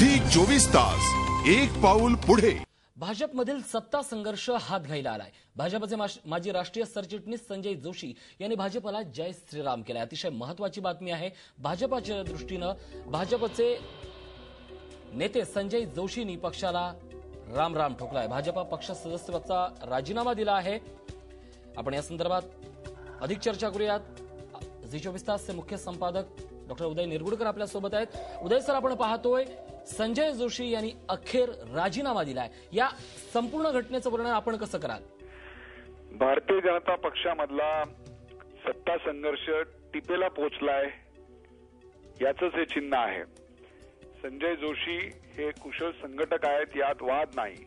Zee 24 तास एक पाऊल पुढे। भाजपमधील सत्ता संघर्ष हात घ्यायला आलाय। भाजपचे माजी राष्ट्रीय सरचिटणीस संजय जोशी यांनी भाजपला जय श्रीराम केलाय। अतिशय महत्त्वाची बातमी आहे। भाजपच्या दृष्टीने भाजपचे नेते संजय जोशींनी पक्षाला राम राम ठोकलाय। भाजप पक्ष सदस्यत्वाचा राजीनामा दिला आहे। आपण या संदर्भात अधिक चर्चा करूयात। झी 24 तासचे मुख्य संपादक डॉक्टर उदय निरगुडकर आपल्या सोबत आहेत। उदय सर, आपण पाहतोय संजय जोशी यांनी अखेर राजीनामा दिलाय। या संपूर्ण घटनेचं वर्णन आपण कसं कराल? भारतीय जनता पक्षामधला सत्ता संघर्ष टिपेला पोहोचलाय याचंच हे चिन्ह आहे। संजय जोशी हे कुशल संघटक आहेत, यात वाद नाही।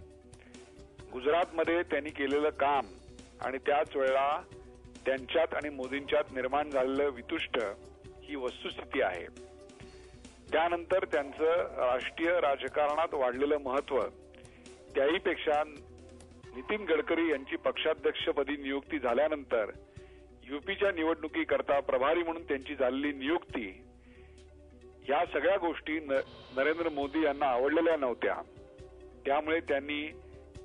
गुजरातमध्ये त्यांनी केलेलं काम आणि त्याच वेळेला त्यांच्यात आणि मोदींच्यात निर्माण झालेलं वितुष्ट ही वस्तुस्थिती आहे। त्यानंतर त्यांचं राष्ट्रीय राजकारणात वाढलेलं महत्त्व, त्याहीपेक्षा नितीन गडकरी यांची पक्षाध्यक्षपदी नियुक्ती झाल्यानंतर यूपीच्या निवडणुकीकरता प्रभारी म्हणून त्यांची झालेली नियुक्ती, या सगळ्या गोष्टी नरेंद्र मोदी यांना आवडलेल्या नव्हत्या। त्यामुळे त्यांनी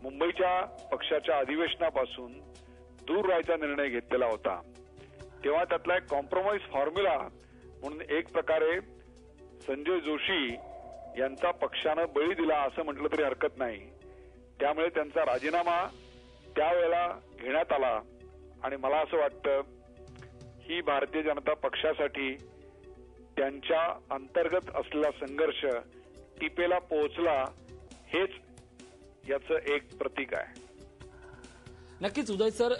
मुंबईच्या पक्षाच्या अधिवेशनापासून दूर राहायचा निर्णय घेतलेला होता। तेव्हा त्यातला एक कॉम्प्रोमाइज फॉर्म्युला म्हणून एक प्रकारे संजय जोशी यांचा पक्षानं बळी दिला असं म्हटलं तरी हरकत नाही। त्यामुळे त्यांचा राजीनामा त्यावेळेला घेण्यात आला आणि मला असं वाटतं ही भारतीय जनता पक्षासाठी त्यांच्या अंतर्गत असलेला संघर्ष टिपेला पोहोचला हेच याचं एक प्रतीक आहे। नक्कीच उदय सर,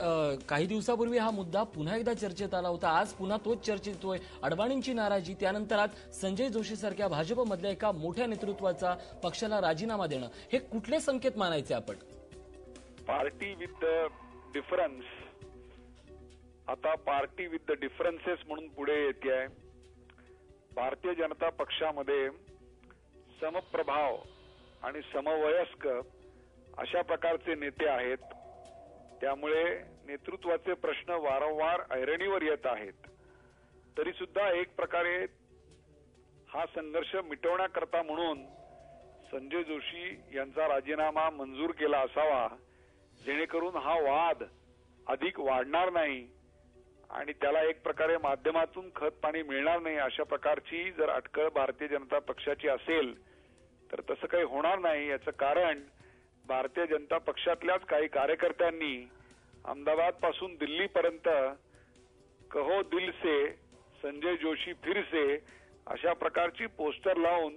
काही दिवसापूर्वी हा मुद्दा पुन्हा एकदा चर्चेत आला होता। आज पुन्हा तोच चर्चेत येतोय। अडवाणींची नाराजी, त्यानंतर आज संजय जोशी सारख्या भाजपमधल्या एका मोठ्या नेतृत्वाचा पक्षाला राजीनामा देणं, हे कुठले संकेत मानायचे आपण? पार्टी विथ द डिफरन्स, आता पार्टी विथ द डिफरन्सेस म्हणून पुढे येते आहे। भारतीय जनता पक्षामध्ये समप्रभाव आणि समवयस्क अशा प्रकारचे नेते आहेत। त्यामुळे नेतृत्वाचे प्रश्न वारंवार ऐरणीवर येत आहेत। तरी सुद्धा एक प्रकारे हा संघर्ष मिटवण्याकरता म्हणून संजय जोशी यांचा राजीनामा मंजूर केला असावा, जेणेकरून हा वाद अधिक वाढणार नाही आणि त्याला एक प्रकारे माध्यमातून खत पाणी मिळणार नाही अशा प्रकारची जर अटकळ भारतीय जनता पक्षाची असेल तर तसं काही होणार नाही। याचं कारण भारतीय जनता पक्षातल्याच काही कार्यकर्त्यांनी अहमदाबाद पासून दिल्ली पर्यंत कहो दिल से संजय जोशी फिर से अशा प्रकारची पोस्टर लावून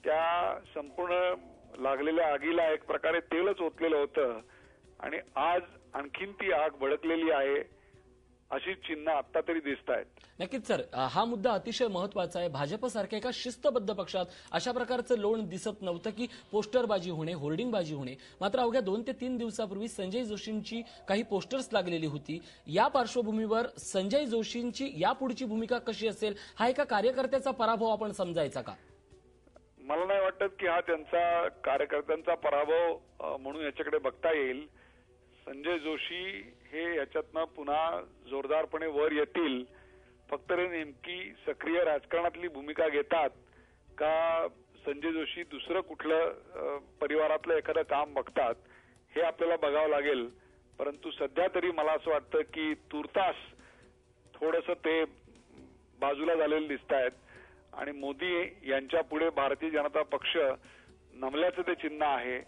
त्या संपूर्ण लागलेल्या आगीला एक प्रकारे तेलच ओतलेलं होतं आणि आज आणखीन ती आग भडकलेली आहे अशी चिन्ह आता तरी दिसत आहेत। नक्कीच सर, हा मुद्दा अतिशय महत्त्वाचा आहे। भाजपसारख्या एका शिस्तबद्ध पक्षात अशा प्रकारचं लोण दिसत नव्हतं की पोस्टरबाजी होणे, होर्डिंगबाजी होणे। मात्र अवघ्या 2 ते 3 दिवसापूर्वी संजय जोशींची काही पोस्टर्स लागलेली होती। या पार्श्वभूमीवर संजय जोशींची यापुढची भूमिका कशी असेल, हा एका कार्यकर्त्याचा पराभव आपण समजायचा का? मला नाही वाटत की हा त्यांचा कार्यकर्त्यांचा पराभव म्हणून याच्याकडे बघता येईल। संजय जोशी हे याच्यातनं पुन्हा जोरदारपणे वर येतील, फक्त नेमकी सक्रिय राजकारणातली भूमिका घेतात का संजय जोशी दुसरं कुठलं परिवारातलं एखादं काम बघतात हे आपल्याला बघावं लागेल। परंतु सध्या तरी मला असं वाटतं की तुर्तास थोडंसं ते बाजूला झालेले दिसत आहेत आणि मोदी यांच्या पुढे भारतीय जनता पक्ष नमल्याचं ते चिन्ह आहे।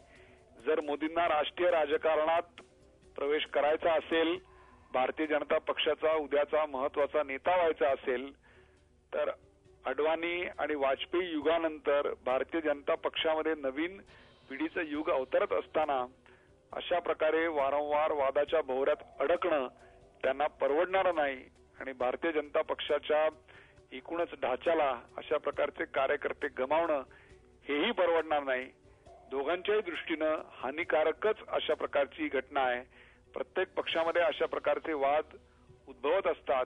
जर मोदींना राष्ट्रीय राजकारणात प्रवेश करायचा असेल, भारतीय जनता पक्षाचा उद्याचा महत्वाचा नेता व्हायचा असेल तर अडवाणी आणि वाजपेयी युगानंतर भारतीय जनता पक्षामध्ये नवीन पिढीचं युग अवतरत असताना अशा प्रकारे वारंवार वादाच्या भोवऱ्यात अडकणं त्यांना परवडणार नाही आणि भारतीय जनता पक्षाच्या एकूणच ढाच्याला अशा प्रकारचे कार्यकर्ते गमावणं हेही परवडणार नाही। दोघांच्याही दृष्टीनं हानिकारकच अशा प्रकारची घटना आहे। प्रत्येक पक्षामध्ये अशा प्रकारचे वाद उद्भवत असतात,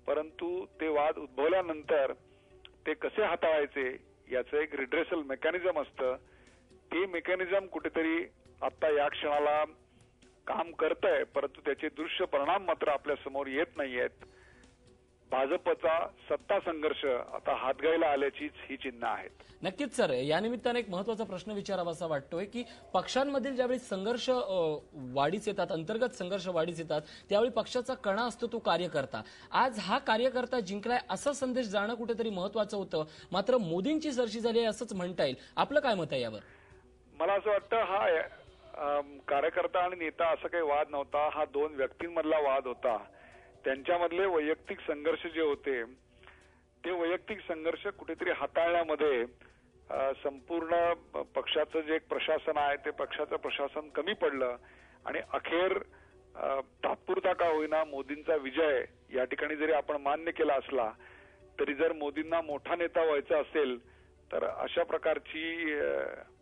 परंतु ते वाद उद्भवल्यानंतर ते कसे हाताळायचे याचं एक रिड्रेसल मेकॅनिझम असतं। ते मेकॅनिझम कुठेतरी आता या क्षणाला काम करतंय, परंतु त्याचे दृश्य परिणाम मात्र आपल्या समोर येत नाहीयेत। भाजपचा सत्ता संघर्ष आता हातगाईला आल्याचीच ही चिन्ह आहेत. नक्कीच सर, या निमित्ताने एक महत्वाचा प्रश्न विचारावासा वाटतोय की पक्षांमधील ज्यावेळी संघर्ष वाढीस येतात, अंतर्गत संघर्ष वाढीस येतात, त्यावेळी पक्षाचा कणा असतो तो कार्यकर्ता. आज हा कार्यकर्ता जिंकलाय असा संदेश जाणं कुठेतरी महत्वाचं होतं, मात्र मोदींची सरशी झाली आहे असंच म्हणता येईल. आपलं काय मत आहे यावर? मला असं वाटतं हा कार्यकर्ता आणि नेता असा काही वाद नव्हता, हा दोन व्यक्तींमधला वाद होता. त्यांच्यामधले वैयक्तिक संघर्ष जे होते ते वैयक्तिक संघर्ष कुठेतरी हाताळण्यामध्ये संपूर्ण पक्षाचं जे एक प्रशासन आहे ते पक्षाचं प्रशासन कमी पडलं आणि अखेर तात्पुरता का होईना मोदींचा विजय या ठिकाणी जरी आपण मान्य केला असला तरी जर मोदींना मोठा नेता व्हायचा असेल तर अशा प्रकारची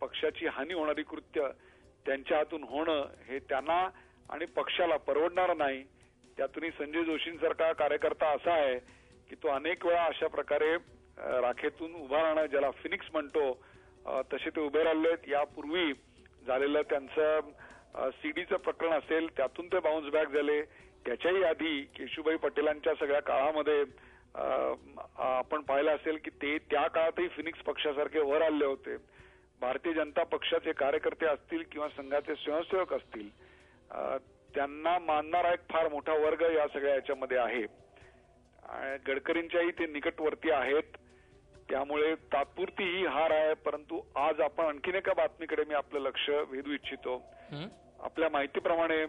पक्षाची हानी होणारी कृत्य त्यांच्या हातून होणं हे त्यांना आणि पक्षाला परवडणार नाही. त्यातूनही संजय जोशींसारखा कार्यकर्ता असा आहे की तो अनेक वेळा अशा प्रकारे राखेतून उभा राहणं, ज्याला फिनिक्स म्हणतो, तसे ते उभे राहिले आहेत. यापूर्वी झालेलं त्यांचं सीडीचं प्रकरण असेल त्यातून ते बाउन्स बॅक झाले. त्याच्याही आधी केशुभाई पटेलांच्या सगळ्या काळामध्ये आपण पाहिलं असेल की ते त्या काळातही फिनिक्स पक्षासारखे वर आले होते. भारतीय जनता पक्षाचे कार्यकर्ते असतील किंवा संघाचे स्वयंसेवक असतील त्यांना मानणारा एक फार मोठा वर्ग या सगळ्या याच्यामध्ये आहे. गडकरींच्याही ते निकटवर्ती आहेत. त्यामुळे तात्पुरती ही हार आहे. परंतु आज आपण आणखीन एका बातमीकडे मी आपलं लक्ष वेधू इच्छितो. आपल्या माहितीप्रमाणे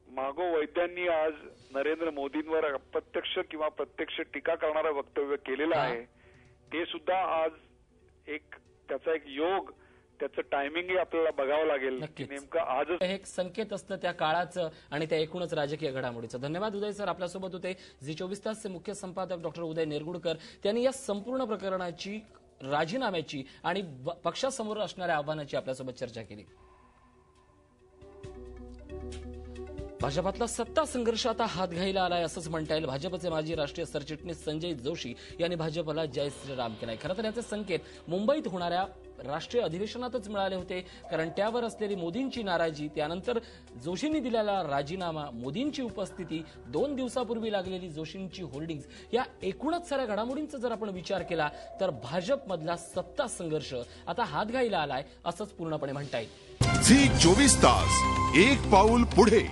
मागो वैद्यांनी आज नरेंद्र मोदींवर अप्रत्यक्ष किंवा प्रत्यक्ष टीका करणारं वक्तव्य केलेलं आहे. ते सुद्धा आज त्याचा एक योग, त्याचं टायमिंगही आपल्याला बघावं लागेल. नेमकं आजच एक संकेत असतं त्या काळाचं आणि त्या एकूणच राजकीय घडामोडीचं. धन्यवाद उदय सर, आपल्यासोबत होते झी24 तासचे मुख्य संपादक डॉक्टर उदय नेरगुडकर. त्यांनी या संपूर्ण प्रकरणाची, राजीनाम्याची आणि पक्षासमोर असणाऱ्या आव्हानाची आपल्यासोबत चर्चा केली. भाजपातला सत्ता संघर्ष आता हातघाईला आलाय असंच म्हणता येईल. भाजपचे माजी राष्ट्रीय सरचिटणीस संजय जोशी यांनी भाजपला जय श्रीराम केलाय. खरं तर याचे संकेत मुंबईत होणाऱ्या राष्ट्रीय अधिवेशनातच मिळाले होते, कारण त्यावर असलेली मोदींची नाराजी, त्यानंतर जोशींनी दिलेला राजीनामा, मोदींची उपस्थिती, 2 दिवसापूर्वी लागलेली जोशींची होल्डिंग्स, या एकूणच साऱ्या घडामोडींचा जर आपण विचार केला तर भाजपमधला सत्ता संघर्ष आता हातघाईला आलाय असंच पूर्णपणे म्हणता येईल. झी 24 तास, एक पाऊल पुढे.